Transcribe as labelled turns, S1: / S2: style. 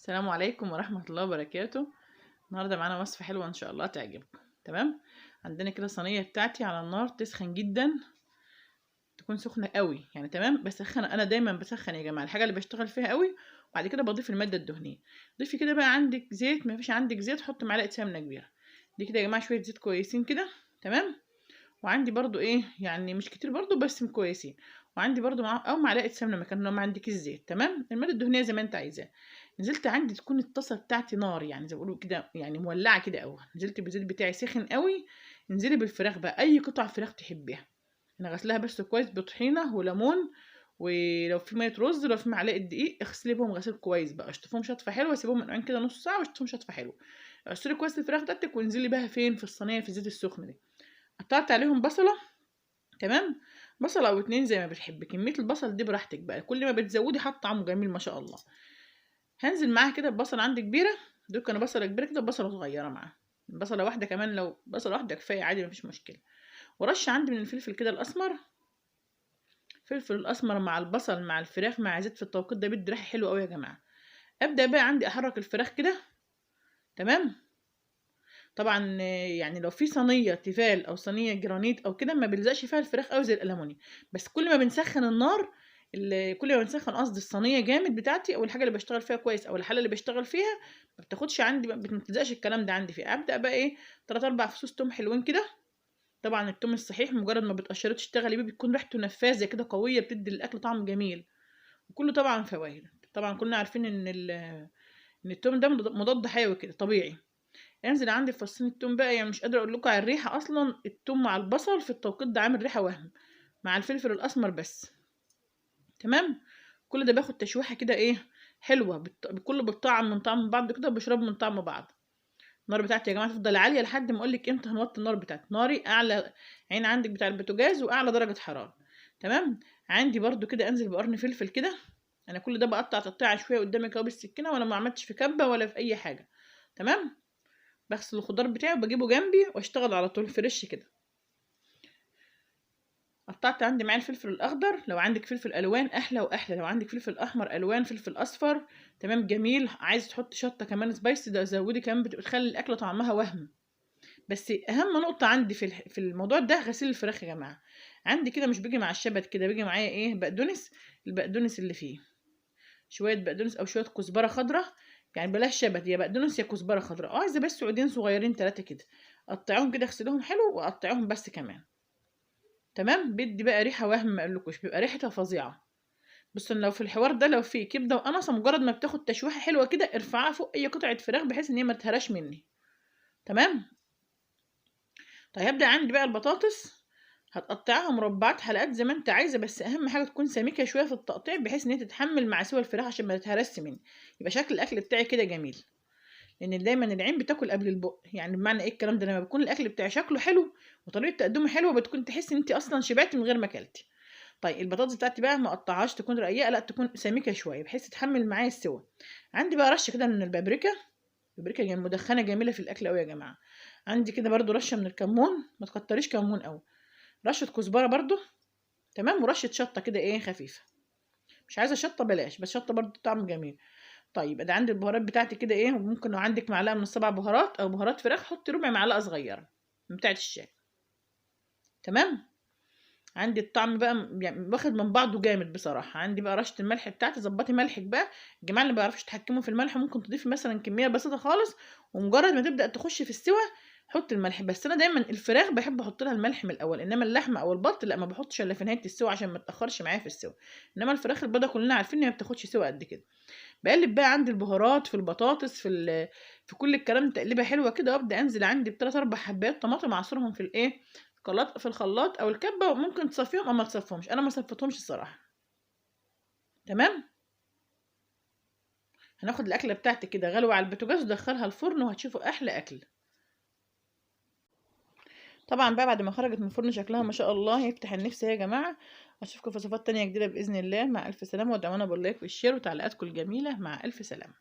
S1: السلام عليكم ورحمة الله وبركاته. النهارده معانا وصفة حلوة ان شاء الله تعجبكم. تمام. عندنا كده صينية بتاعتي على النار تسخن جدا، تكون سخنة قوي يعني. تمام. بسخن، انا دايما بسخن يا جماعة الحاجة اللي بشتغل فيها قوي، وبعد كده بضيف المادة الدهنية. ضيفي كده بقى، عندك زيت ما فيش عندك زيت حط معلقة سمنة كبيرة. دي كده يا جماعة شوية زيت كويسين كده. تمام. وعندي برضو ايه يعني مش كتير برضو بس كويسين. وعندي برضو او معلقه سمنه مكان لو ما عندك الزيت. تمام. الماده الدهنيه زي ما انت عايزاه. نزلت عندي تكون الطاسه بتاعتي نار يعني زي ما بيقولوا كده، يعني مولعه كده قوي. نزلت بالزيت بتاعي سخن قوي. انزلي بالفراخ بقى، اي قطع فراخ تحبيها. انا غسلها بس كويس بطحينه وليمون، ولو في ميه رز، لو في معلقه دقيق اغسلي بهم غسيل كويس بقى، اشطفهم شطفه حلوه، سيبهم منقوعين كده نص ساعه واشطفهم شطفه حلوه. اغسلي كويس الفراخ بتاعتك وانزلي بها فين في الصينيه في الزيت السخن دي. قطعت عليهم بصله. تمام. بصله او اتنين زي ما بتحبي، كميه البصل دي براحتك بقى، كل ما بتزودي حط طعمه جميل ما شاء الله. هنزل معاها كده ببصله عندي كبيره. دوك انا بصله كبيره كده بصله صغيره معاها. بصله واحده كمان، لو بصله واحده كفايه عادي مفيش مشكله. ورش عندي من الفلفل كده الاسمر. الفلفل الاسمر مع البصل مع الفراخ مع زيت في التوقيت ده بيدي ريحه حلوه قوي يا جماعه. ابدا بقى عندي احرك الفراخ كده. تمام. طبعا يعني لو في صينيه تيفال او صينيه جرانيت او كده ما بيلزقش فيها الفراخ قوي زي الالومنيوم. بس كل ما بنسخن النار، كل ما بنسخن قصدي الصينيه جامد بتاعتي او الحاجه اللي بشتغل فيها كويس او الحله اللي بشتغل فيها، ما بتاخدش عندي، ما بتلزقش الكلام ده عندي فيها. ابدا بقى ايه، 3 4 فصوص توم حلوين كده. طبعا التوم الصحيح مجرد ما بتقشريه تشتغلي بيه بتكون ريحته نفاذه كده قويه، بتدي الاكل طعم جميل. وكله طبعا فوائد. طبعا كلنا عارفين ان ان التوم ده مضاد حيوي كده طبيعي. انزل عندي في فصين التوم بقى، يعني مش قادره اقول لكم على الريحه اصلا. التوم مع البصل في التوقيت ده عامل ريحه وهم، مع الفلفل الاسمر بس. تمام. كل ده باخد تشويحه كده ايه حلوه، كله بالطعم من طعم بعض كده، بشرب من طعم بعض. النار بتاعتي يا جماعه تفضل عاليه لحد ما اقول لك امتى هنوطي النار بتاعتي. ناري اعلى عين عندك بتاع البوتاجاز واعلى درجه حراره. تمام. عندي برده كده انزل بقرن فلفل كده. انا كل ده بقطع تقطيع شويه قدامك اهو بالسكينه، وانا ما عملتش في كبه ولا في اي حاجه. تمام. بغسل الخضار بتاعي وبجيبه جنبي واشتغل على طول فريش كده. قطعت عندي معاه الفلفل الاخضر، لو عندك فلفل الوان احلى واحلى، لو عندك فلفل احمر الوان، فلفل اصفر. تمام جميل. عايز تحط شطه كمان سبايسي ده زودي كمان، بتخلي الاكله طعمها وهم. بس اهم نقطه عندي في الموضوع ده غسيل الفراخ يا جماعه. عندي كده مش بيجي مع الشبت كده، بيجي معايا ايه بقدونس. البقدونس اللي فيه شويه بقدونس او شويه كزبره خضراء. يعني بلاش شبت، يا بقدونس يا كزبره خضراء، عايزه بس عودين صغيرين 3 كده. قطعيهم كده اغسليهم حلو وقطعيهم بس كمان. تمام. بيدي بقى ريحه وهم ما اقولكوش، بيبقى ريحتها فظيعه. بص لو في الحوار ده، لو في كبده وقنصه، مجرد ما بتاخد تشويحه حلوه كده ارفعها فوق اي قطعه فراخ بحيث ان هي ما تهراش مني. تمام. طيب هبدا عندي بقى البطاطس. هتقطعها مربعات حلقات زي ما انت عايزه، بس اهم حاجه تكون سميكه شويه في التقطيع بحيث ان هي تتحمل مع سوى الفراخ عشان ما تتهرس مني. يبقى شكل الاكل بتاعي كده جميل. لان دايما العين بتاكل قبل البق، يعني بمعنى ايه الكلام ده، لما بيكون الاكل بتاعي شكله حلو وطريقه تقدمه حلوه بتكون تحس ان انت اصلا شبعتي من غير ما اكلتي. طيب البطاطس بتاعتي بقى ما اقطعهاش تكون رقيقه، لا تكون سميكه شويه بحيث تتحمل معايا السوا. عندي بقى رشه كده من البابريكا. البابريكا مدخنه جميله في الاكل قوي يا جماعه. عندي كده برضو رشه من الكمون، ما تكتريش كمون قوي. رشه كزبره برضو. تمام. ورشه شطه كده ايه خفيفه. مش عايزه شطه بلاش، بس شطه برضو طعم جميل. طيب ادي عندي البهارات بتاعتي كده ايه، وممكن لو عندك معلقه من السبع بهارات او بهارات فراخ حطي ربع معلقه صغيره من بتاعه الشاي. تمام. عندي الطعم بقى يعني واخد من بعضه جامد بصراحه. عندي بقى رشه الملح بتاعتي، ظبطي ملحك بقى. الجماعه اللي ما بيعرفوش يتحكموا في الملح ممكن تضيفي مثلا كميه بسيطه خالص، ومجرد ما تبدا تخش في السوى حط الملح. بس انا دايما الفراخ بحب احط لها الملح من الاول، انما اللحمه او البط لا، ما بحطش الا في نهايه السوى عشان ما تاخرش معايا في السوى. انما الفراخ البيضه كلنا عارفين ان هي ما بتاخدش سوى قد كده. بقلب بقى عندي البهارات في البطاطس في كل الكلام تقليبه حلوه كده، وابدا انزل عندي بثلاث اربع حبات طماطم اعصرهم في الايه في الخلاط او الكبه، وممكن تصفيهم او ما تصفيهمش، انا ما صفيتهمش الصراحه. تمام. هناخد الاكله بتاعتي كده غلوه على البوتاجاز ودخلها الفرن وهتشوفوا احلى اكل. طبعا بقى بعد ما خرجت من الفرن شكلها ما شاء الله يفتح النفس يا جماعه. اشوفكم في وصفات تانية جديده باذن الله. مع الف سلامه، ودعونا باللايك والشير وتعليقاتكم الجميله. مع الف سلامه.